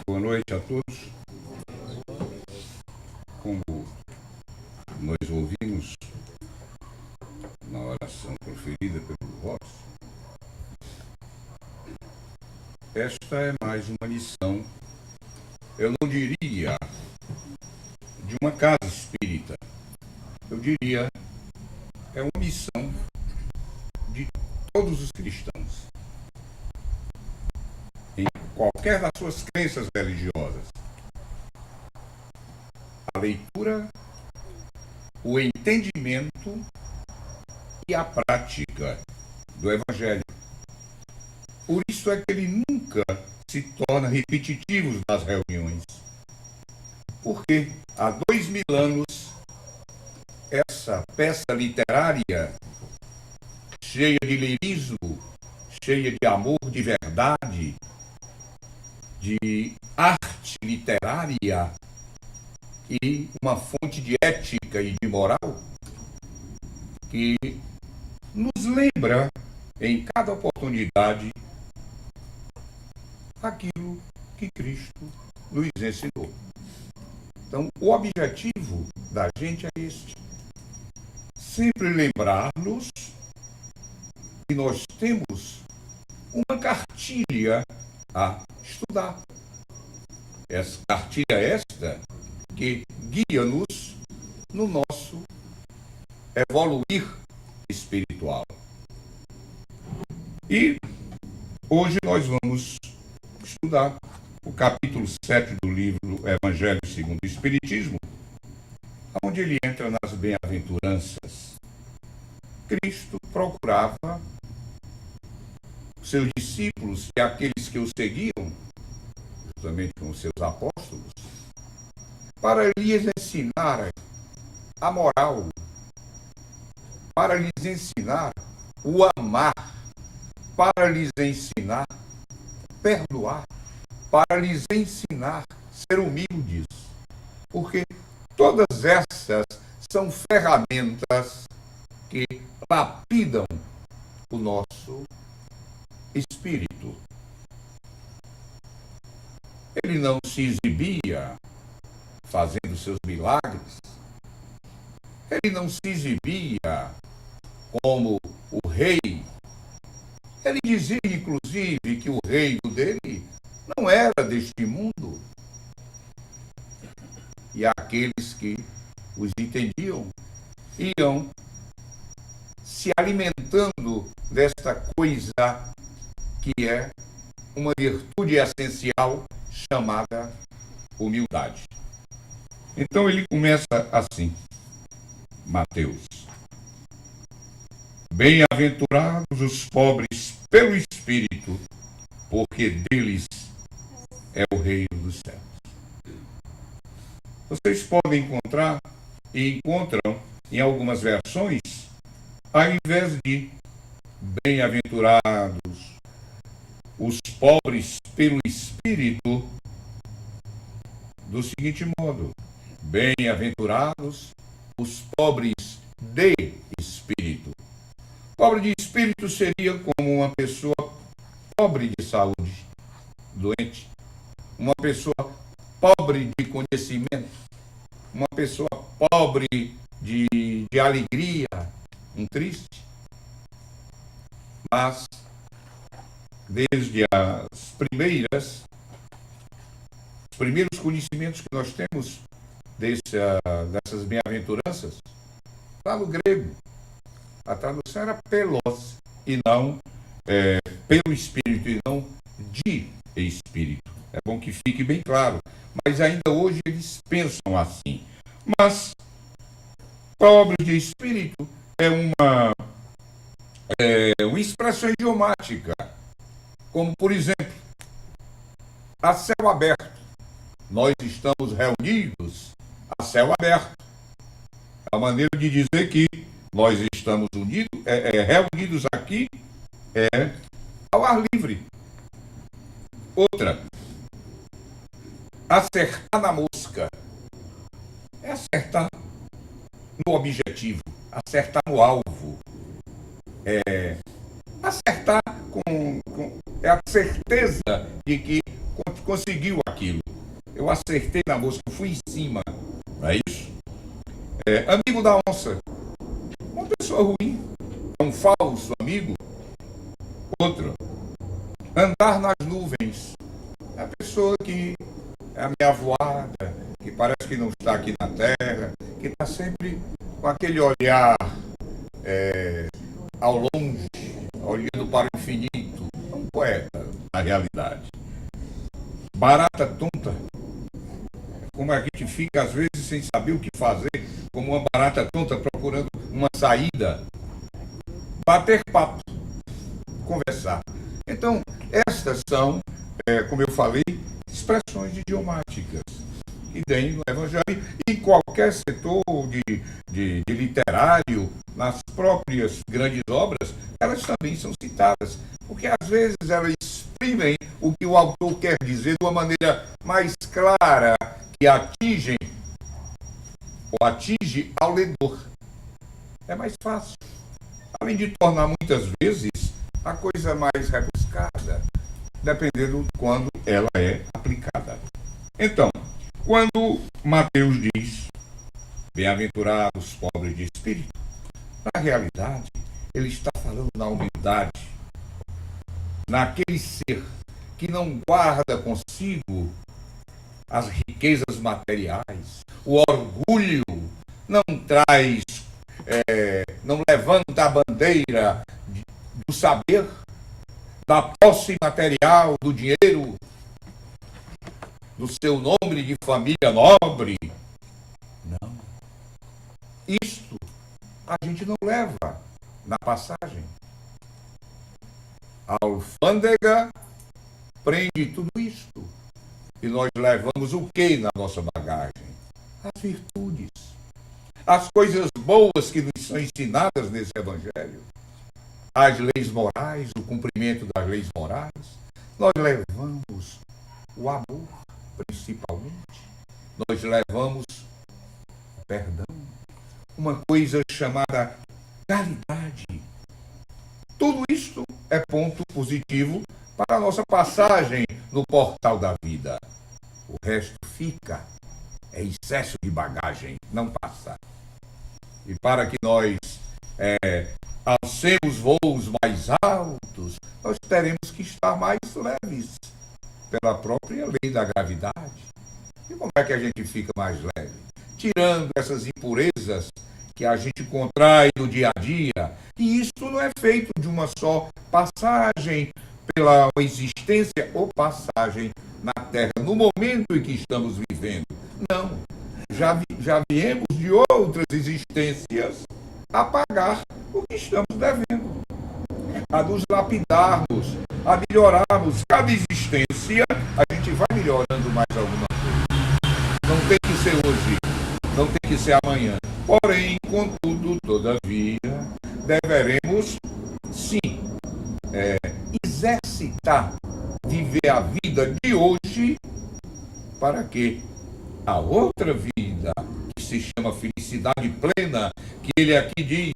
Boa noite a todos. Como nós ouvimos na oração proferida pelo vosso, esta é mais uma lição, eu não diria de uma casa espírita, eu diria é uma missão de todos os cristãos, em qualquer das suas crenças religiosas. A leitura, o entendimento e a prática do Evangelho. Por isso é que ele nunca se torna repetitivo nas reuniões. Porque há 2000 anos, essa peça literária, cheia de lirismo, cheia de amor, de verdade, de arte literária e uma fonte de ética e de moral, que nos lembra em cada oportunidade aquilo que Cristo nos ensinou. Então, o objetivo da gente é este: sempre lembrar-nos que nós temos uma cartilha a estudar. Essa cartilha esta que guia-nos no nosso evoluir espiritual. E hoje nós vamos estudar o capítulo 7 do livro Evangelho segundo o Espiritismo, onde ele entra nas bem-aventuranças. Cristo procurava seus discípulos e aqueles que o seguiam, justamente com os seus apóstolos, para lhes ensinar a moral, para lhes ensinar o amar, para lhes ensinar perdoar, para lhes ensinar ser humildes, porque todas essas são ferramentas que lapidam o nosso espírito. Ele não se exibia fazendo seus milagres, ele não se exibia como o rei. Ele dizia, inclusive, que o reino dele não era deste mundo. E aqueles que os entendiam iam se alimentando desta coisa que é uma virtude essencial chamada humildade. Então ele começa assim, Mateus: Bem-aventurados os pobres pelo Espírito, porque deles é o reino dos céus. Vocês podem encontrar, e encontram em algumas versões, ao invés de bem-aventurados os pobres pelo Espírito, do seguinte modo: bem-aventurados os pobres de Espírito. Pobre de espírito seria como uma pessoa pobre de saúde, doente, uma pessoa pobre de conhecimento, uma pessoa pobre de alegria, um triste. Mas, desde os primeiros conhecimentos que nós temos dessas bem-aventuranças, lá no grego, a tradução era pelos, e não pelo Espírito, e não de Espírito. É bom que fique bem claro. Mas ainda hoje eles pensam assim. Mas, pobre de Espírito é uma expressão idiomática. Como, por exemplo, a céu aberto. Nós estamos reunidos a céu aberto. É a maneira de dizer que nós estamos reunidos aqui ao ar livre. Outra, acertar na mosca. É acertar no objetivo, acertar no alvo. Acertar é a certeza de que conseguiu aquilo. Eu acertei na mosca, eu fui em cima. Não é isso? Amigo da onça. Uma pessoa ruim. Um falso amigo. Outro. Andar nas nuvens. É a pessoa que é a minha avoada, que parece que não está aqui na terra, que está sempre com aquele olhar ao longe, olhando para o infinito. É um poeta, na realidade. Barata tonta. Como a gente fica, às vezes, sem saber o que fazer, como uma barata tonta procurando uma saída. Bater papo. Conversar. Então, estas são, como eu falei, expressões idiomáticas que tem no Evangelho e em qualquer setor de literário, nas próprias grandes obras, elas também são citadas, porque às vezes elas exprimem o que o autor quer dizer de uma maneira mais clara, que atinge ao ledor. É mais fácil. Além de tornar muitas vezes a coisa mais rebuscada, dependendo de quando ela é aplicada. Então, quando Mateus diz, bem-aventurados os pobres de espírito, na realidade, ele está falando na humildade, naquele ser que não guarda consigo as riquezas materiais, o orgulho, não traz, não levanta a bandeira do saber, da posse material, do dinheiro, do seu nome de família nobre. Não. Isto a gente não leva na passagem. A alfândega prende tudo isto. E nós levamos o que na nossa bagagem? As virtudes. As coisas boas que nos são ensinadas nesse Evangelho. As leis morais, o cumprimento das leis morais. Nós levamos o amor, principalmente. Nós levamos o perdão. Uma coisa chamada caridade. Tudo isto é ponto positivo para a nossa passagem no portal da vida. O resto fica, é excesso de bagagem, não passa. E para que nós alcemos voos mais altos, nós teremos que estar mais leves, pela própria lei da gravidade. E como é que a gente fica mais leve? Tirando essas impurezas que a gente contrai no dia a dia. E isso não é feito de uma só passagem pela existência ou passagem na Terra, no momento em que estamos vivendo. Não. Já viemos de outras existências a pagar o que estamos devendo. A nos lapidarmos, a melhorarmos. Cada existência, a gente vai melhorando mais alguma coisa. Não tem que ser hoje, não tem que ser amanhã. Porém, contudo, todavia, deveremos, sim, exercitar, viver a vida de hoje, para que a outra vida, que se chama felicidade plena, que ele aqui diz,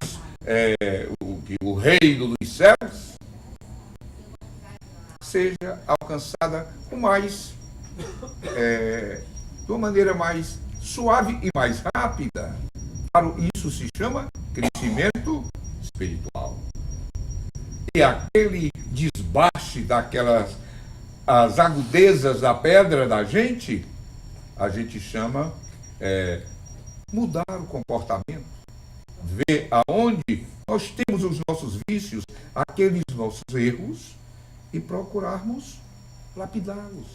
que o reino dos céus, seja alcançada com mais, de uma maneira mais suave e mais rápida. Isso se chama crescimento espiritual. E aquele desbaste daquelas as agudezas da pedra da gente, a gente chama mudar o comportamento. Ver aonde nós temos os nossos vícios, aqueles nossos erros, e procurarmos lapidá-los,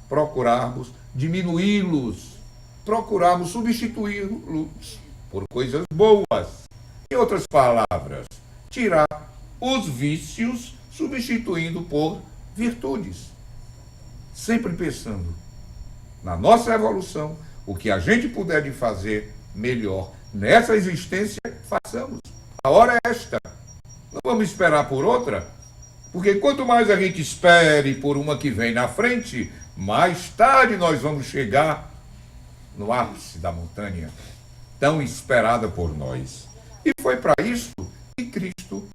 procurarmos diminuí-los, procurarmos substituí-los por coisas boas. Em outras palavras, tirar os vícios substituindo por virtudes. Sempre pensando na nossa evolução, o que a gente puder de fazer melhor nessa existência, façamos. A hora é esta. Não vamos esperar por outra, porque quanto mais a gente espere por uma que vem na frente, mais tarde nós vamos chegar no ápice da montanha, tão esperada por nós. E foi para isso que Cristo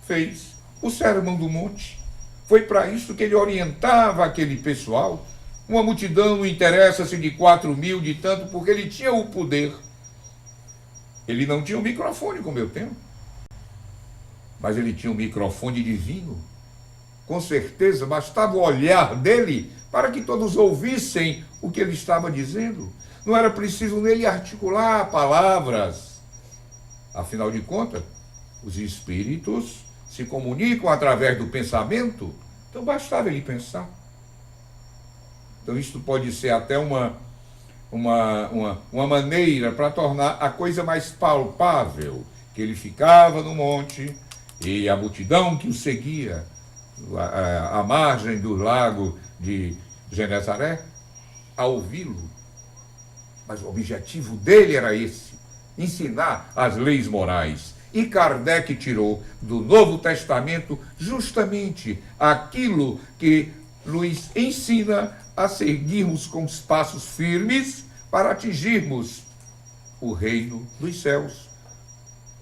fez o Sermão do Monte. Foi para isso que ele orientava aquele pessoal Uma multidão não interessa-se de 4.000, de tanto, porque ele tinha o poder. Ele não tinha um microfone como eu tenho, mas ele tinha um microfone divino. Com certeza, bastava o olhar dele para que todos ouvissem o que ele estava dizendo. Não era preciso nele articular palavras. Afinal de contas, os espíritos se comunicam através do pensamento, então bastava ele pensar. Então isto pode ser até uma maneira para tornar a coisa mais palpável, que ele ficava no monte e a multidão que o seguia à margem do lago de Genezaré, a ouvi-lo. Mas o objetivo dele era esse, ensinar as leis morais. E Kardec tirou do Novo Testamento justamente aquilo que nos ensina a seguirmos com os passos firmes para atingirmos o reino dos céus.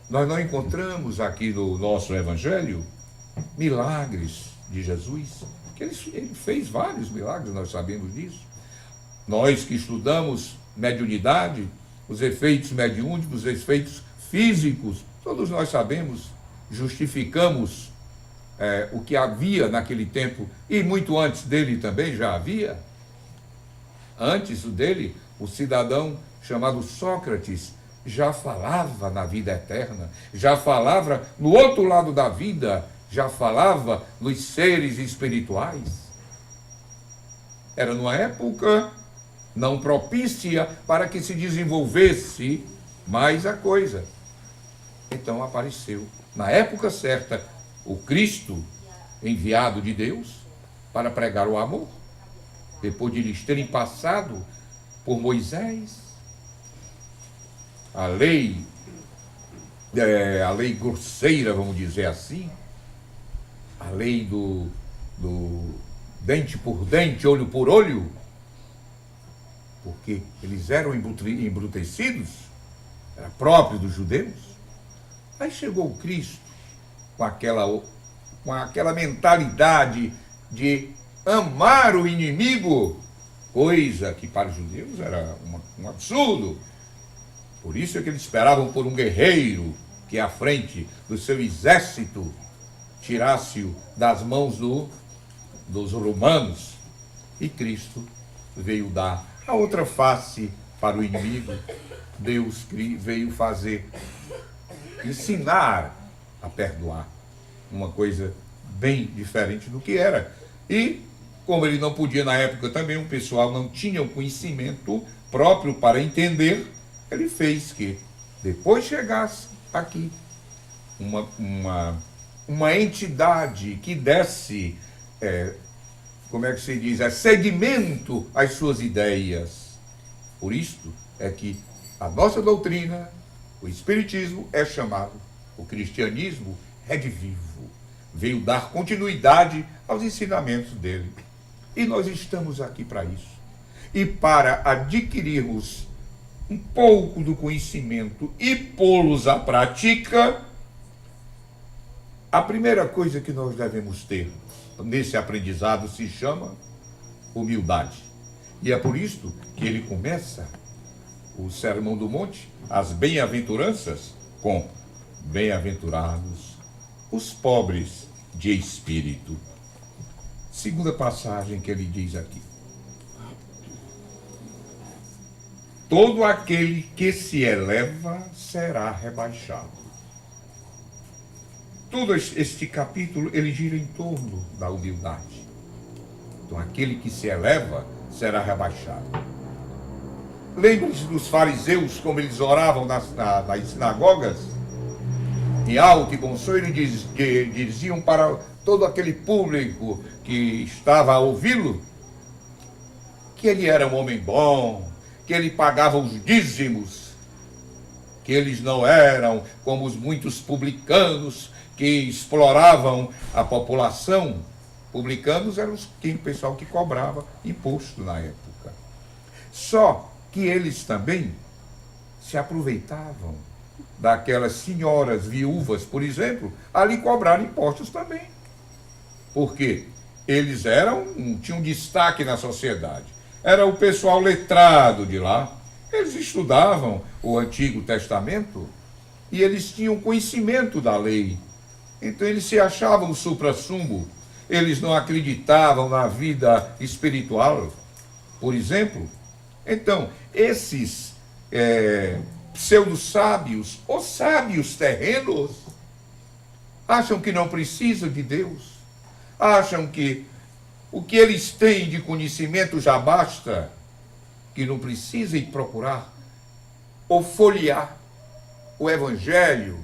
Nós não encontramos aqui no nosso Evangelho milagres de Jesus, que ele fez vários milagres, nós sabemos disso. Nós que estudamos mediunidade, os efeitos mediúnicos, os efeitos físicos, todos nós sabemos, justificamos o que havia naquele tempo, e muito antes dele também já havia. Antes dele, o cidadão chamado Sócrates já falava na vida eterna, já falava no outro lado da vida, já falava nos seres espirituais. Era numa época não propícia para que se desenvolvesse mais a coisa. Então apareceu, na época certa, o Cristo enviado de Deus para pregar o amor, depois de eles terem passado por Moisés, a lei grosseira, vamos dizer assim, a lei do dente por dente, olho por olho, porque eles eram embrutecidos, era próprio dos judeus. Aí chegou o Cristo com aquela mentalidade de amar o inimigo, coisa que para os judeus era um absurdo. Por isso é que eles esperavam por um guerreiro que à frente do seu exército tirasse-o das mãos dos romanos. E Cristo veio dar a outra face para o inimigo. Deus veio ensinar a perdoar, uma coisa bem diferente do que era. E, como ele não podia na época também, o pessoal não tinha o conhecimento próprio para entender, ele fez que depois chegasse aqui uma entidade que desse, como é que se diz, segmento às suas ideias. Por isto é que a nossa doutrina, o Espiritismo, é chamado, o cristianismo é de vivo, veio dar continuidade aos ensinamentos dele. E nós estamos aqui para isso. E para adquirirmos um pouco do conhecimento e pô-los à prática, a primeira coisa que nós devemos ter nesse aprendizado se chama humildade. E é por isso que ele começa o Sermão do Monte, as bem-aventuranças, com bem-aventurados os pobres de espírito. Segunda passagem que ele diz aqui: todo aquele que se eleva será rebaixado. Todo este capítulo ele gira em torno da humildade. Então aquele que se eleva será rebaixado. Lembre-se dos fariseus, como eles oravam nas sinagogas, em alto e bom som, eles diziam para todo aquele público que estava a ouvi-lo que ele era um homem bom, que ele pagava os dízimos, que eles não eram como os muitos publicanos que exploravam a população. Publicanos eram o pessoal que cobrava imposto na época. Só que eles também se aproveitavam daquelas senhoras viúvas, por exemplo, ali cobraram impostos também. Porque eles tinham destaque na sociedade. era o pessoal letrado de lá. Eles estudavam o Antigo Testamento e eles tinham conhecimento da lei. Então eles se achavam o suprassumo. Eles não acreditavam na vida espiritual, por exemplo. Então, esses pseudo-sábios, os sábios terrenos, acham que não precisam de Deus. Acham que o que eles têm de conhecimento já basta, que não precisa ir procurar ou folhear o Evangelho,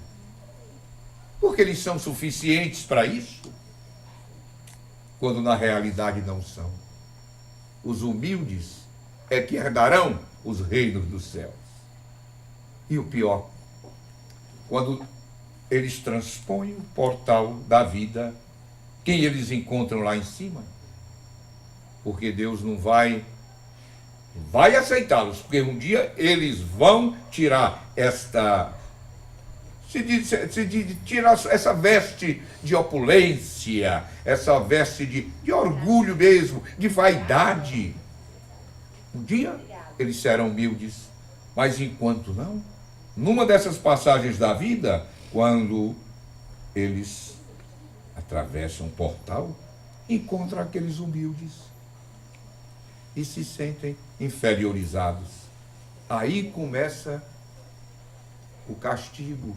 porque eles são suficientes para isso, quando na realidade não são. Os humildes é que herdarão os reinos dos céus. E o pior, quando eles transpõem o portal da vida, quem eles encontram lá em cima? Porque Deus não vai aceitá-los, porque um dia eles vão tirar tirar essa veste de opulência, essa veste de orgulho mesmo, de vaidade. Um dia eles serão humildes, mas enquanto não, numa dessas passagens da vida, quando eles atravessam o portal, encontram aqueles humildes e se sentem inferiorizados. Aí começa o castigo.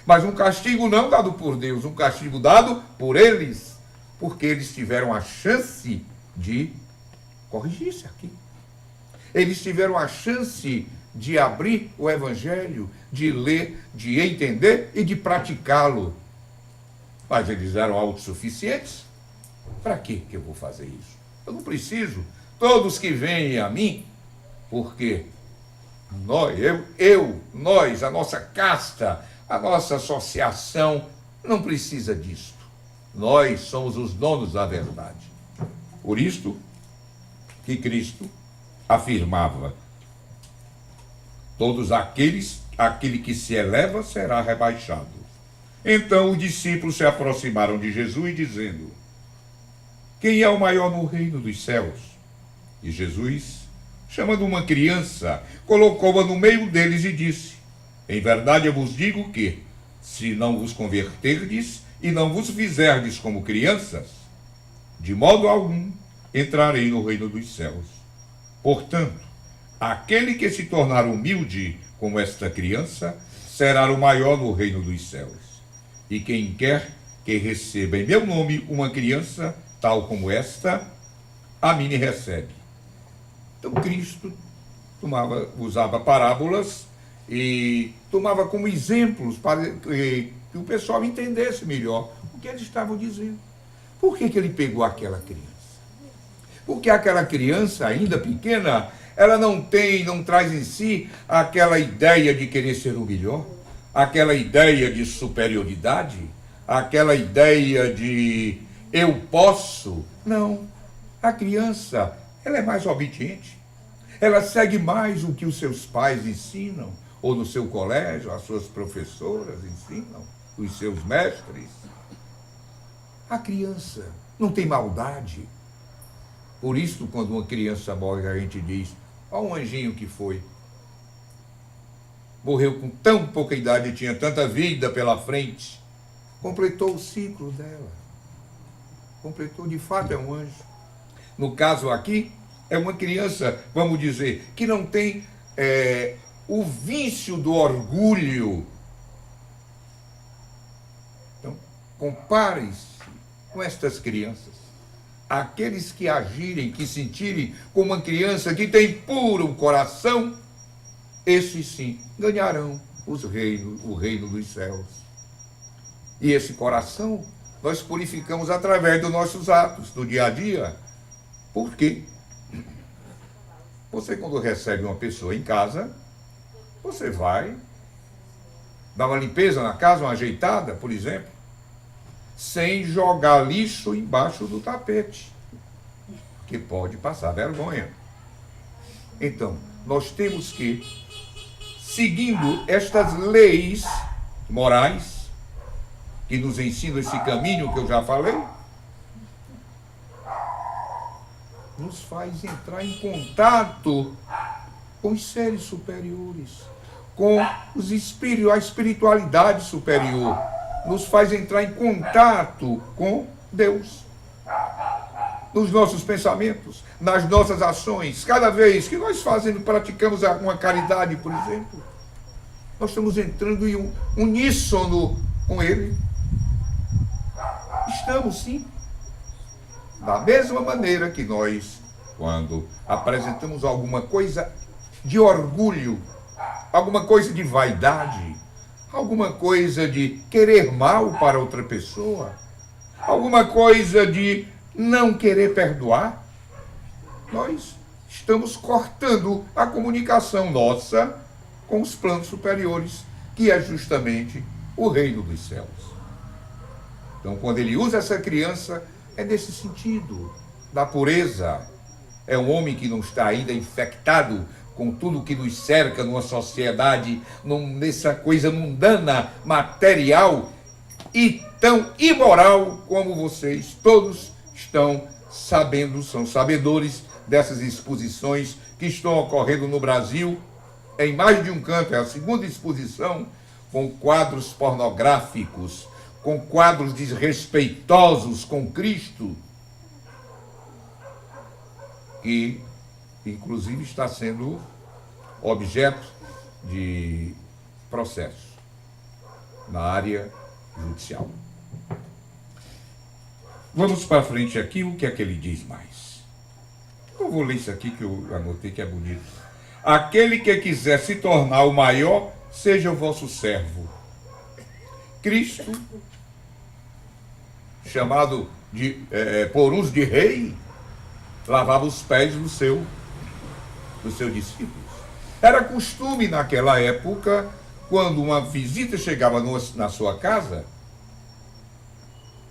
Mas um castigo não dado por Deus, um castigo dado por eles, porque eles tiveram a chance de corrigir-se aqui. Eles tiveram a chance de abrir o Evangelho, de ler, de entender e de praticá-lo. Mas eles eram autossuficientes. Para que eu vou fazer isso? Eu não preciso. Todos que vêm a mim, porque nós, a nossa casta, a nossa associação, não precisa disto. Nós somos os donos da verdade. Por isto que Cristo afirmava: aquele que se eleva será rebaixado. Então os discípulos se aproximaram de Jesus, dizendo: quem é o maior no reino dos céus? E Jesus, chamando uma criança, colocou-a no meio deles e disse: em verdade eu vos digo que, se não vos converterdes e não vos fizerdes como crianças, de modo algum entrarei no reino dos céus. Portanto, aquele que se tornar humilde como esta criança, será o maior no reino dos céus. E quem quer que receba em meu nome uma criança, tal como esta, a mim me recebe. Então Cristo usava parábolas e tomava como exemplos para que o pessoal entendesse melhor o que eles estavam dizendo. Por que ele pegou aquela criança? Porque aquela criança, ainda pequena, ela não traz em si aquela ideia de querer ser o melhor, aquela ideia de superioridade, aquela ideia de eu posso. Não. A criança, ela é mais obediente. Ela segue mais o que os seus pais ensinam, ou no seu colégio, as suas professoras ensinam, os seus mestres. A criança não tem maldade. Por isso, quando uma criança morre, a gente diz: olha um anjinho que foi. Morreu com tão pouca idade, tinha tanta vida pela frente. Completou o ciclo dela. Completou, de fato, é um anjo. No caso aqui, é uma criança, vamos dizer, que não tem o vício do orgulho. Então, compare-se com estas crianças. Aqueles que agirem, que sentirem como uma criança que tem puro coração, esses sim ganharão o reino dos céus. E esse coração nós purificamos através dos nossos atos, do dia a dia. Por quê? Você, quando recebe uma pessoa em casa, você vai dar uma limpeza na casa, uma ajeitada, por exemplo, sem jogar lixo embaixo do tapete, que pode passar vergonha. Então, nós temos que, seguindo estas leis morais, que nos ensinam esse caminho que eu já falei, nos faz entrar em contato com os seres superiores, com a espiritualidade superior, nos faz entrar em contato com Deus. Nos nossos pensamentos, nas nossas ações, cada vez que nós praticamos uma caridade, por exemplo, nós estamos entrando em um uníssono com Ele. Estamos, sim. Da mesma maneira que nós, quando apresentamos alguma coisa de orgulho, alguma coisa de vaidade, alguma coisa de querer mal para outra pessoa, alguma coisa de não querer perdoar, nós estamos cortando a comunicação nossa com os planos superiores, que é justamente o reino dos céus. Então, quando ele usa essa criança, é nesse sentido, da pureza. É um homem que não está ainda infectado com tudo que nos cerca numa sociedade, nessa coisa mundana, material e tão imoral como vocês todos estão sabendo, são sabedores dessas exposições que estão ocorrendo no Brasil, em mais de um canto. É a segunda exposição com quadros pornográficos, com quadros desrespeitosos com Cristo, que inclusive está sendo objeto de processo na área judicial. Vamos para frente aqui, o que é que ele diz mais? Eu vou ler isso aqui que eu anotei que é bonito. Aquele que quiser se tornar o maior, seja o vosso servo. Cristo, chamado por uns de rei, lavava os pés dos seus discípulos. Era costume naquela época, quando uma visita chegava na sua casa,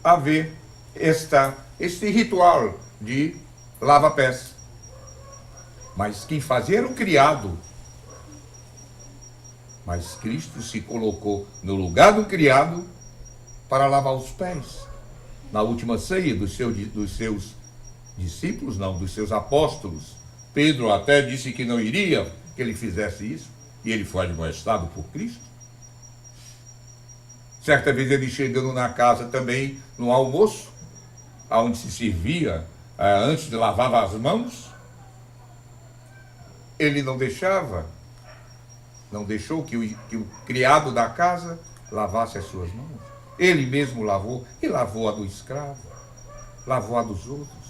haver este ritual de lava-pés. Mas quem fazia era o criado. Mas Cristo se colocou no lugar do criado para lavar os pés. Na última ceia dos seus discípulos, não, dos seus apóstolos. Pedro até disse que não iria que ele fizesse isso, e ele foi admoestado por Cristo. Certa vez ele chegando na casa também, no almoço, onde se servia, antes de lavar as mãos, ele não deixou que o criado da casa lavasse as suas mãos. Ele mesmo lavou, e lavou a do escravo, lavou a dos outros,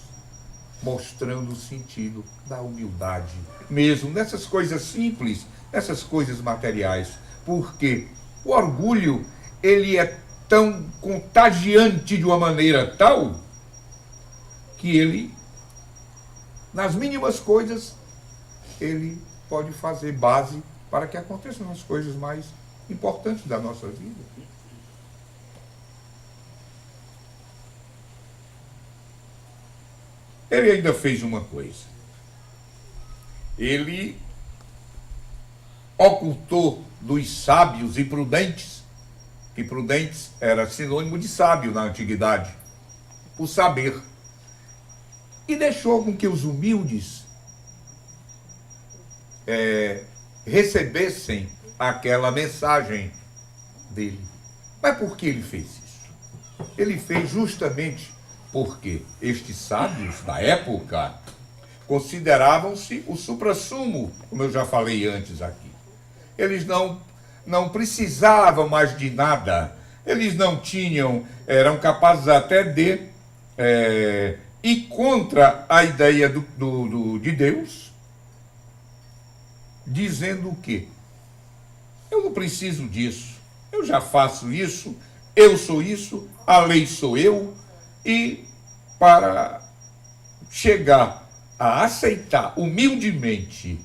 mostrando o sentido da humildade, mesmo nessas coisas simples, nessas coisas materiais, porque o orgulho, ele é tão contagiante de uma maneira tal, que ele, nas mínimas coisas, ele pode fazer base para que aconteçam as coisas mais importantes da nossa vida. Ele ainda fez uma coisa. Ele ocultou dos sábios e prudentes, que prudentes era sinônimo de sábio na antiguidade, o saber. E deixou com que os humildes recebessem aquela mensagem dele. Mas por que ele fez isso? Ele fez justamente porque estes sábios da época consideravam-se o suprassumo, como eu já falei antes aqui. Eles não precisavam mais de nada, eles não tinham, eram capazes até de ir contra a ideia de Deus, dizendo o quê? Eu não preciso disso, eu já faço isso, eu sou isso, a lei sou eu, e para chegar a aceitar humildemente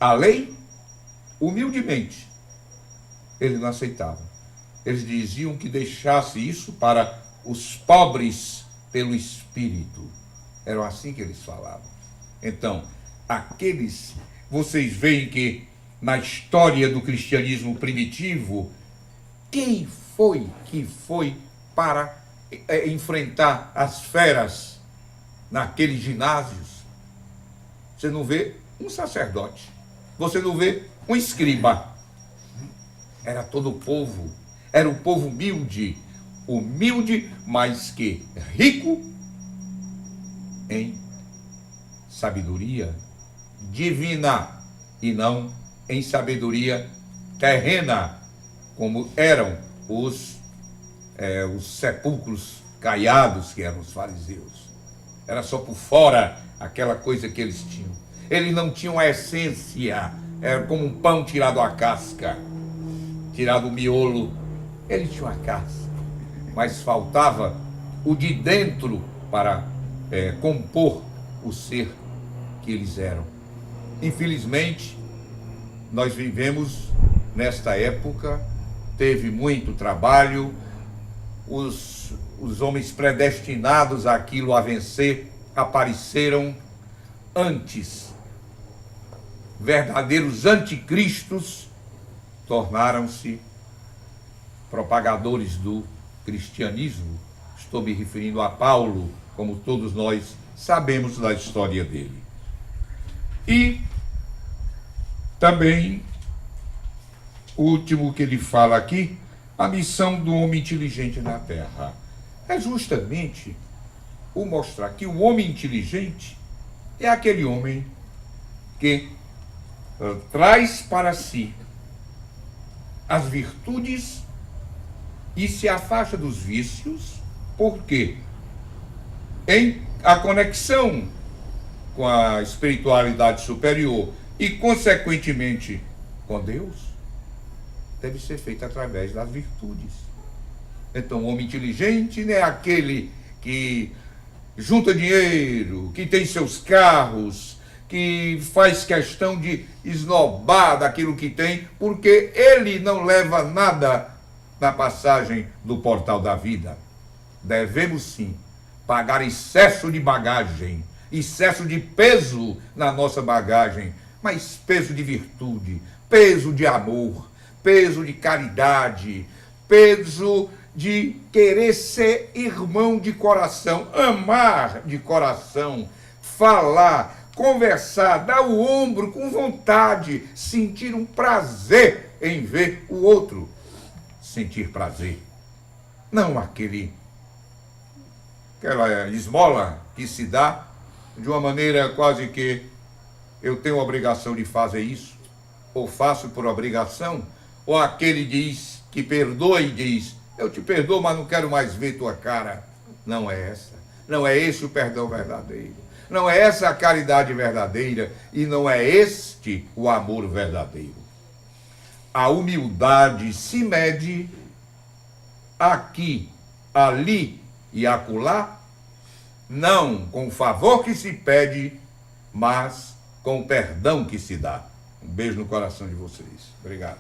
a lei, humildemente, eles não aceitavam. Eles diziam que deixasse isso para os pobres pelo Espírito. Eram assim que eles falavam. Então, vocês veem que na história do cristianismo primitivo, quem foi que foi para enfrentar as feras naqueles ginásios, você não vê um sacerdote, você não vê um escriba. Era todo o povo, era um povo humilde, mas que rico em sabedoria divina e não em sabedoria terrena, como eram os sepulcros caiados que eram os fariseus. Era só por fora aquela coisa que eles tinham. Eles não tinham a essência, era como um pão tirado da casca, tirado o miolo. Eles tinham a casca, mas faltava o de dentro para compor o ser que eles eram. Infelizmente, nós vivemos nesta época, teve muito trabalho, os homens predestinados àquilo a vencer apareceram antes. Verdadeiros anticristos tornaram-se propagadores do cristianismo. Estou me referindo a Paulo, como todos nós sabemos da história dele. E também, o último que ele fala aqui, a missão do homem inteligente na Terra. É justamente o mostrar que o homem inteligente é aquele homem que traz para si as virtudes e se afasta dos vícios, porque em a conexão com a espiritualidade superior e, consequentemente, com Deus, deve ser feita através das virtudes. Então, o homem inteligente não é aquele que junta dinheiro, que tem seus carros, que faz questão de esnobar daquilo que tem, porque ele não leva nada na passagem do portal da vida. Devemos sim pagar excesso de bagagem, excesso de peso na nossa bagagem, mas peso de virtude, peso de amor, peso de caridade, peso de querer ser irmão de coração, amar de coração, falar, conversar, dar o ombro com vontade, sentir um prazer em ver o outro sentir prazer. Não aquela esmola que se dá de uma maneira quase que eu tenho a obrigação de fazer isso, ou faço por obrigação, ou aquele diz que perdoa e diz, eu te perdoo, mas não quero mais ver tua cara. Não é essa. Não é esse o perdão verdadeiro. Não é essa a caridade verdadeira e não é este o amor verdadeiro. A humildade se mede aqui, ali e acolá, não com o favor que se pede, mas com o perdão que se dá. Um beijo no coração de vocês. Obrigado.